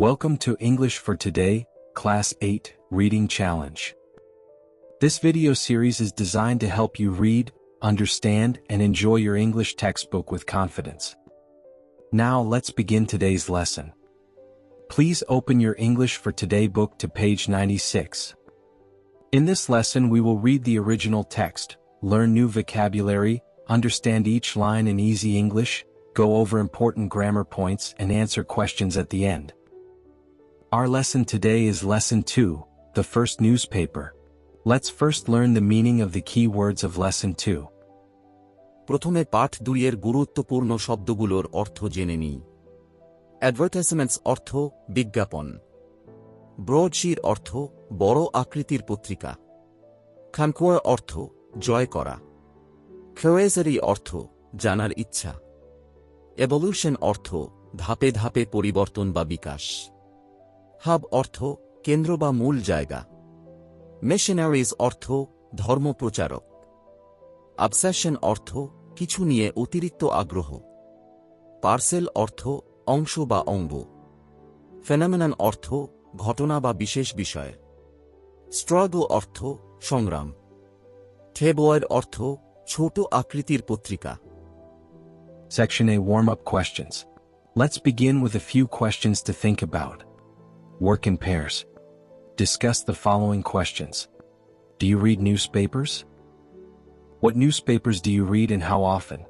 Welcome to English for Today, Class 8, Reading Challenge. This video series is designed to help you read, understand, and enjoy your English textbook with confidence. Now let's begin today's lesson. Please open your English for Today book to page 96. In this lesson we will read the original text, learn new vocabulary, understand each line in easy English, go over important grammar points and answer questions at the end. Our lesson today is Lesson 2, the first newspaper. Let's first learn the meaning of the key words of Lesson 2. প্রথমে পাঠ 2 এর গুরুত্বপূর্ণ শব্দগুলোর অর্থ জেনে নিই। Advertisements অর্থ বিজ্ঞাপন। Broadsheet অর্থ বড় আকৃতির পত্রিকা। কনকোয়ার অর্থ জয় করা। কিউরিওসিটি অর্থ জানার ইচ্ছা। এভলিউশন অর্থ ধাপে ধাপে পরিবর্তন বা বিকাশ। হাব অর্থ কেন্দ্র বা মূল জায়গা। মিশনারিজ অর্থ ধর্মপ্রচারক। অবসেশন অর্থ কিছু নিয়ে অতিরিক্ত আগ্রহ। পার্সেল অর্থ অংশ বা অঙ্গ। ফেনোমেনন অর্থ ঘটনা বা বিশেষ বিষয়। স্ট্রাগল অর্থ সংগ্রাম। ট্যাবলয়েড অর্থ ছোট আকৃতির পত্রিকা। Section A Warm-up Questions. Let's begin with a few questions to think about. Work in pairs. Discuss the following questions. Do you read newspapers? What newspapers do you read and how often?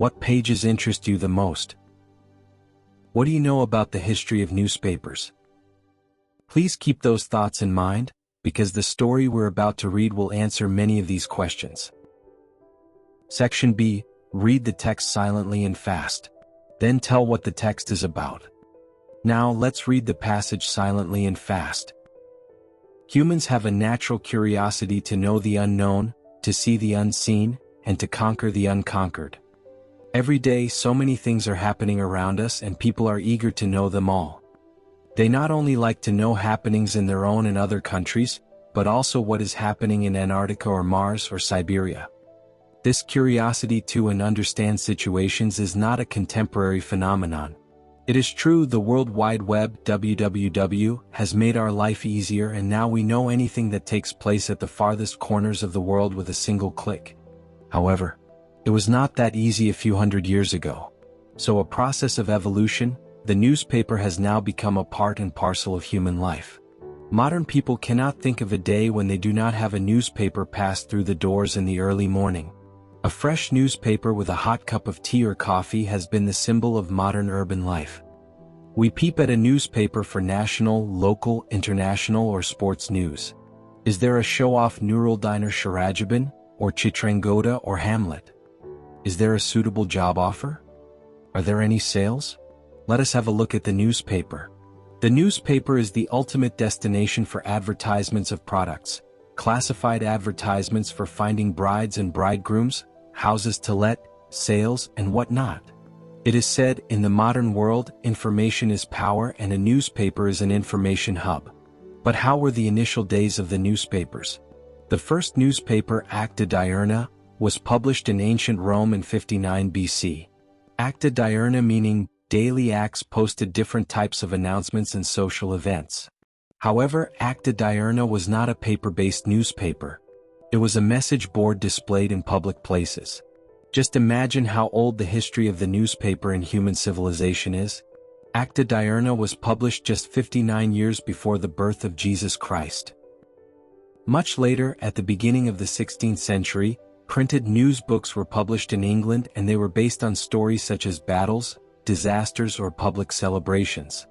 What pages interest you the most? What do you know about the history of newspapers? Please keep those thoughts in mind, because the story we're about to read will answer many of these questions. Section B, read the text silently and fast. Then tell what the text is about. Now let's read the passage silently and fast. Humans have a natural curiosity to know the unknown, to see the unseen, and to conquer the unconquered. Every day so many things are happening around us and people are eager to know them all. They not only like to know happenings in their own and other countries, but also what is happening in Antarctica or Mars or Siberia. This curiosity to and understand situations is not a contemporary phenomenon. It is true the World Wide Web (WWW) has made our life easier and now we know anything that takes place at the farthest corners of the world with a single click. However, it was not that easy a few hundred years ago. So a process of evolution, the newspaper has now become a part and parcel of human life. Modern people cannot think of a day when they do not have a newspaper pass through the doors in the early morning. A fresh newspaper with a hot cup of tea or coffee has been the symbol of modern urban life. We peep at a newspaper for national, local, international or sports news. Is there a show-off Nuruldiner Sharajaban, or Chitrangoda or Hamlet? Is there a suitable job offer? Are there any sales? Let us have a look at the newspaper. The newspaper is the ultimate destination for advertisements of products, classified advertisements for finding brides and bridegrooms, houses to let, sales, and whatnot. It is said, in the modern world, information is power and a newspaper is an information hub. But how were the initial days of the newspapers? The first newspaper, Acta Diurna, was published in ancient Rome in 59 BC. Acta Diurna meaning daily acts posted different types of announcements and social events. However, Acta Diurna was not a paper-based newspaper. It was a message board displayed in public places. Just imagine how old the history of the newspaper in human civilization is. Acta Diurna was published just 59 years before the birth of Jesus Christ. Much later, at the beginning of the 16th century, printed news books were published in England and they were based on stories such as battles, disasters or public celebrations.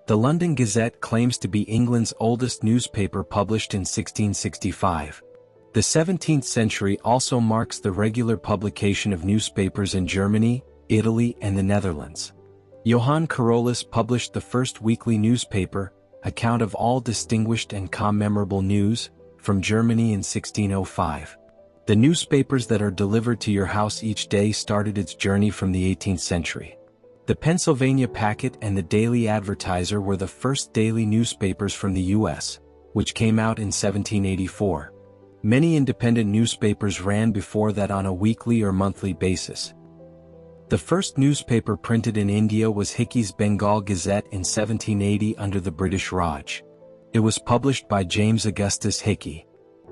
The London Gazette claims to be England's oldest newspaper, published in 1665. The 17th century also marks the regular publication of newspapers in Germany, Italy and the Netherlands. Johann Carolus published the first weekly newspaper, Account of All Distinguished and Commemorable News, from Germany in 1605. The newspapers that are delivered to your house each day started its journey from the 18th century. The Pennsylvania Packet and the Daily Advertiser were the first daily newspapers from the U.S., which came out in 1784. Many independent newspapers ran before that on a weekly or monthly basis. The first newspaper printed in India was Hickey's Bengal Gazette in 1780 under the British Raj. It was published by James Augustus Hickey.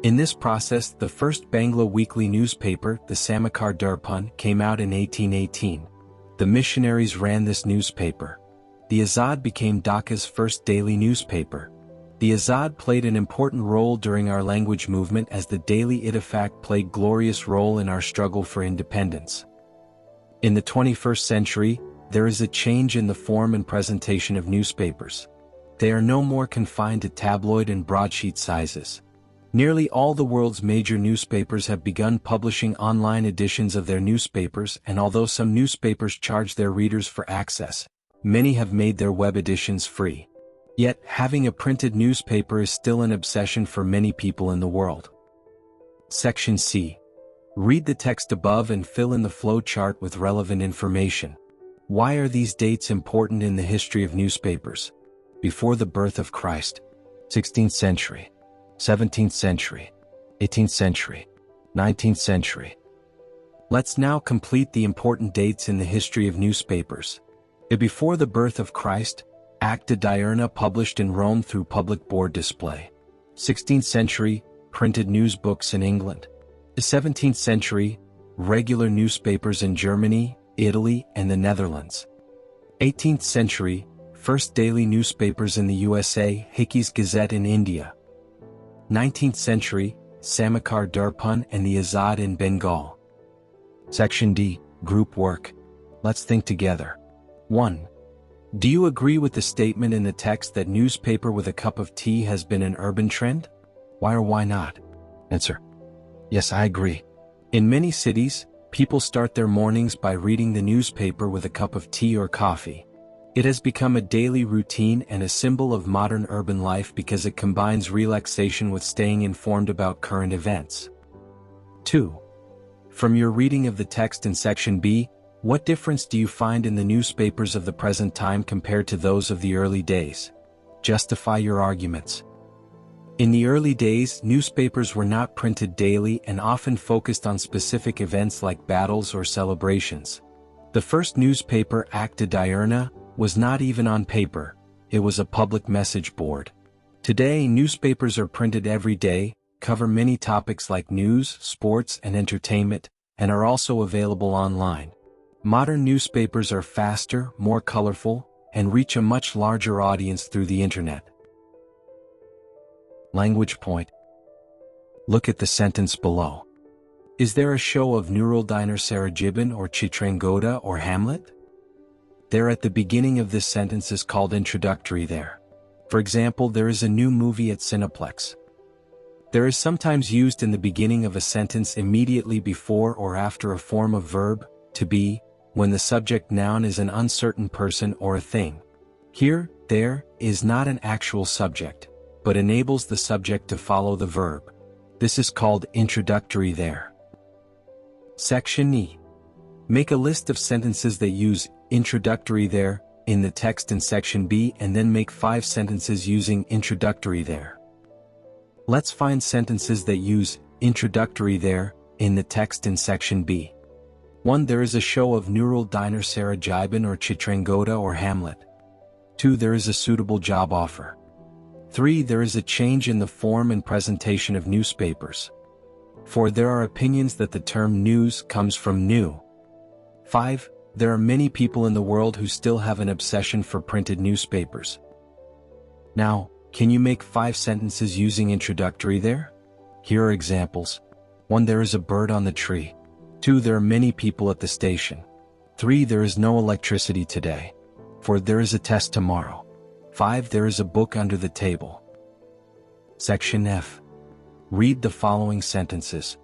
In this process, the first Bangla weekly newspaper, the Samakar Darpan, came out in 1818. The missionaries ran this newspaper. The Azad became Dhaka's first daily newspaper. The Azad played an important role during our language movement as the daily Ittifaq played a glorious role in our struggle for independence. In the 21st century, there is a change in the form and presentation of newspapers. They are no more confined to tabloid and broadsheet sizes. Nearly all the world's major newspapers have begun publishing online editions of their newspapers, and although some newspapers charge their readers for access, many have made their web editions free. Yet, having a printed newspaper is still an obsession for many people in the world. Section C. Read the text above and fill in the flow chart with relevant information. Why are these dates important in the history of newspapers? Before the birth of Christ, 16th century, 17th century, 18th century, 19th century. Let's now complete the important dates in the history of newspapers. Before the birth of Christ, Acta Diurna published in Rome through public board display. 16th century, printed news books in England. 17th century, regular newspapers in Germany, Italy, and the Netherlands. 18th century, first daily newspapers in the USA, Hickey's Gazette in India. 19th century, Samakar Darpan and the Azad in Bengal. Section D, Group Work. Let's think together. 1. Do you agree with the statement in the text that newspaper with a cup of tea has been an urban trend? Why or why not? Answer. Yes, I agree. In many cities, people start their mornings by reading the newspaper with a cup of tea or coffee. It has become a daily routine and a symbol of modern urban life because it combines relaxation with staying informed about current events. 2. From your reading of the text in Section B, what difference do you find in the newspapers of the present time compared to those of the early days? Justify your arguments. In the early days, newspapers were not printed daily and often focused on specific events like battles or celebrations. The first newspaper, Acta Diurna, was not even on paper, it was a public message board. Today, newspapers are printed every day, cover many topics like news, sports, and entertainment, and are also available online. Modern newspapers are faster, more colorful, and reach a much larger audience through the internet. Language point. Look at the sentence below. Is there a show of Nurul Diner Sarajiban or Chitrangoda or Hamlet? There at the beginning of this sentence is called introductory there. For example, there is a new movie at Cineplex. There is sometimes used in the beginning of a sentence immediately before or after a form of verb, to be, when the subject noun is an uncertain person or a thing. Here, there, is not an actual subject, but enables the subject to follow the verb. This is called introductory there. Section E. Make a list of sentences that use introductory there in the text in Section B and then make 5 sentences using introductory there. Let's find sentences that use introductory there in the text in Section B. 1. There is a show of Nurul Diner Sarajiban or Chitrangoda or Hamlet. 2. There is a suitable job offer. 3. There is a change in the form and presentation of newspapers. 4. There are opinions that the term news comes from new. 5. There are many people in the world who still have an obsession for printed newspapers. Now, can you make 5 sentences using introductory there? Here are examples. 1. There is a bird on the tree. 2. There are many people at the station. 3. There is no electricity today. 4. There is a test tomorrow. 5. There is a book under the table. Section F. Read the following sentences.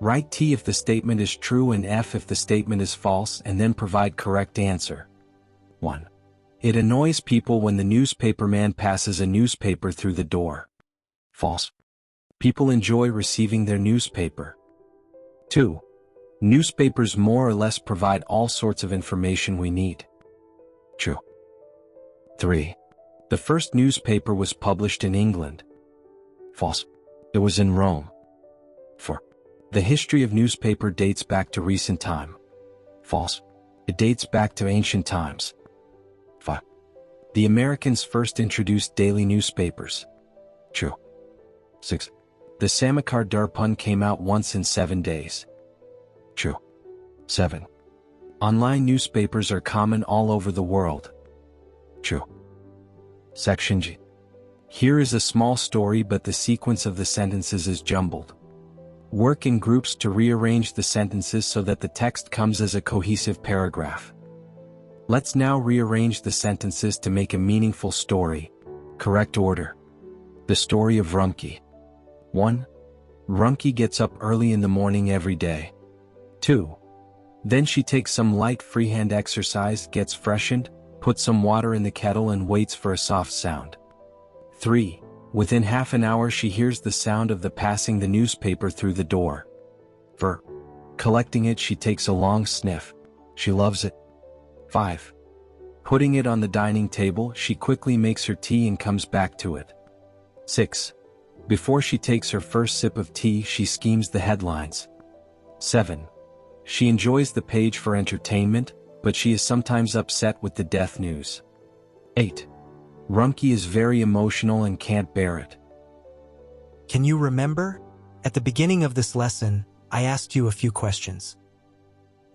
Write T if the statement is true and F if the statement is false, and then provide correct answer. 1. It annoys people when the newspaper man passes a newspaper through the door. False. People enjoy receiving their newspaper. 2. Newspapers more or less provide all sorts of information we need. True. 3. The first newspaper was published in England. False. It was in Rome. 4. The history of newspaper dates back to recent time. False. It dates back to ancient times. 5. The Americans first introduced daily newspapers. True. 6. The Samakar Darpan came out once in 7 days. True. 7. Online newspapers are common all over the world. True. Section G. Here is a small story, but the sequence of the sentences is jumbled. Work in groups to rearrange the sentences so that the text comes as a cohesive paragraph. Let's now rearrange the sentences to make a meaningful story. Correct order. The story of Rumki. 1. Rumki gets up early in the morning every day. 2. Then she takes some light freehand exercise, gets freshened, puts some water in the kettle and waits for a soft sound. 3. Within half an hour she hears the sound of the passing the newspaper through the door. 4. Collecting it she takes a long sniff. She loves it. 5. Putting it on the dining table she quickly makes her tea and comes back to it. 6. Before she takes her first sip of tea she schemes the headlines. 7. She enjoys the page for entertainment, but she is sometimes upset with the death news. 8. Rumki is very emotional and can't bear it. Can you remember? At the beginning of this lesson, I asked you a few questions.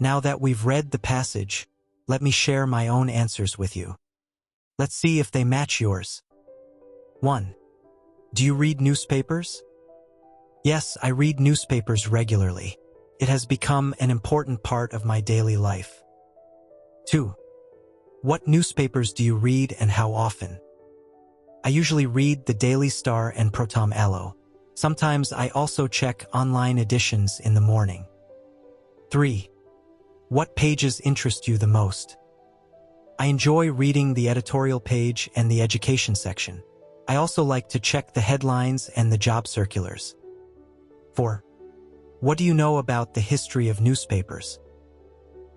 Now that we've read the passage, let me share my own answers with you. Let's see if they match yours. 1. Do you read newspapers? Yes, I read newspapers regularly. It has become an important part of my daily life. 2. What newspapers do you read and how often? I usually read the Daily Star and Protam Alo. Sometimes I also check online editions in the morning. 3. What pages interest you the most? I enjoy reading the editorial page and the education section. I also like to check the headlines and the job circulars. 4. What do you know about the history of newspapers?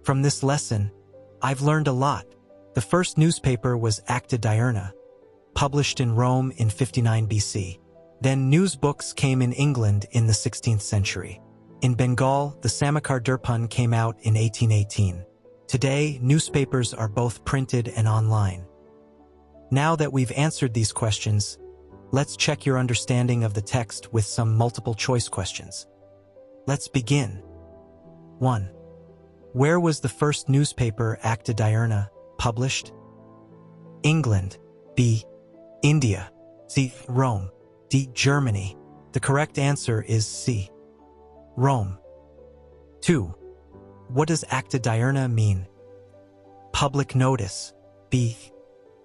From this lesson, I've learned a lot. The first newspaper was Acta Diurna, published in Rome in 59 BC. Then news books came in England in the 16th century. In Bengal, the Samakar Darpan came out in 1818. Today, newspapers are both printed and online. Now that we've answered these questions, let's check your understanding of the text with some multiple choice questions. Let's begin. 1. Where was the first newspaper Acta Diurna published? England. B. India. C. Rome. D. Germany. The correct answer is C. Rome. 2. What does Acta Diurna mean? Public notice. B.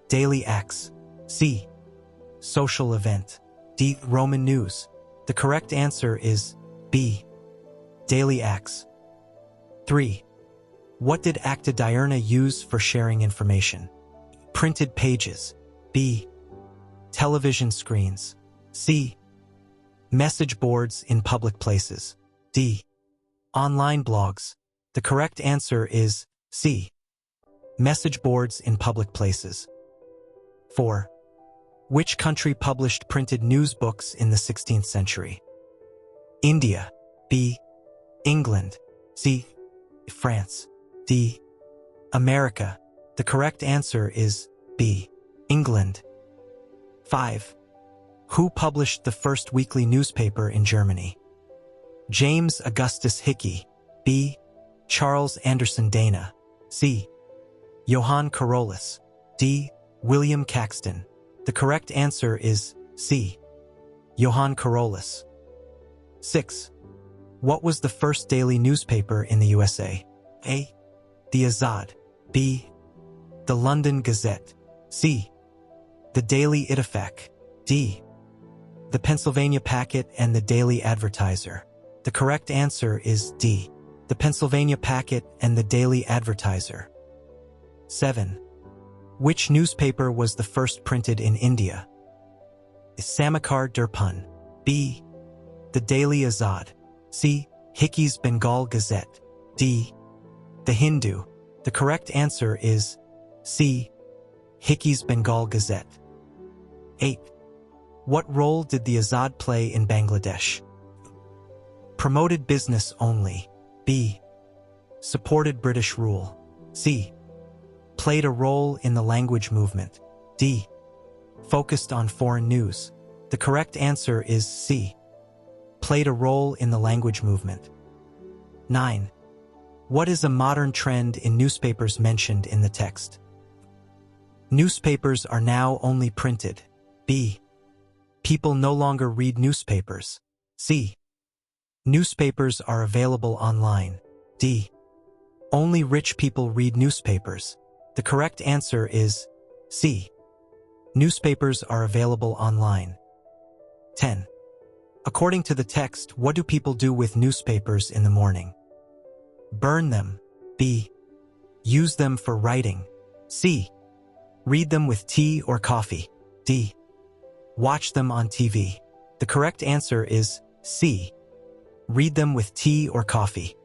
Daily acts. C. Social event. D. Roman news. The correct answer is B. Daily acts. 3. What did Acta Diurna use for sharing information? Printed pages. B. Television screens. C. Message boards in public places. D. Online blogs. The correct answer is C. Message boards in public places. 4. Which country published printed news books in the 16th century? India. B. England. C. France. D. America. The correct answer is B. England. 5. Who published the first weekly newspaper in Germany? James Augustus Hickey. B. Charles Anderson Dana. C. Johann Carolus. D. William Caxton. The correct answer is C. Johann Carolus. 6. What was the first daily newspaper in the USA? A. The Azad. B. The London Gazette. C. The Daily Ittifaq. D. The Pennsylvania Packet and the Daily Advertiser. The correct answer is D. The Pennsylvania Packet and the Daily Advertiser. 7. Which newspaper was the first printed in India? Samakar Darpan. B. The Daily Azad. C. Hickey's Bengal Gazette. D. The Hindu. The correct answer is C. Hickey's Bengal Gazette. 8. What role did the Azad play in Bangladesh? Promoted business only. B. Supported British rule. C. Played a role in the language movement. D. Focused on foreign news. The correct answer is C. Played a role in the language movement. 9. What is a modern trend in newspapers mentioned in the text? Newspapers are now only printed. B. People no longer read newspapers. C. Newspapers are available online. D. Only rich people read newspapers. The correct answer is C. Newspapers are available online. 10. According to the text, what do people do with newspapers in the morning? Burn them. B. Use them for writing. C. Read them with tea or coffee. D. Watch them on TV. The correct answer is C. Read them with tea or coffee.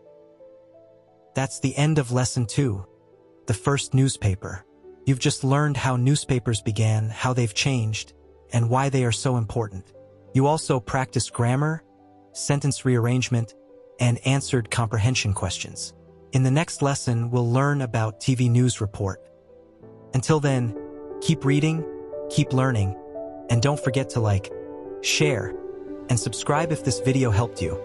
That's the end of Lesson 2, the first newspaper. You've just learned how newspapers began, how they've changed, and why they are so important. You also practiced grammar, sentence rearrangement, and answered comprehension questions. In the next lesson, we'll learn about TV news report. Until then, keep reading, keep learning, and don't forget to like, share, and subscribe if this video helped you.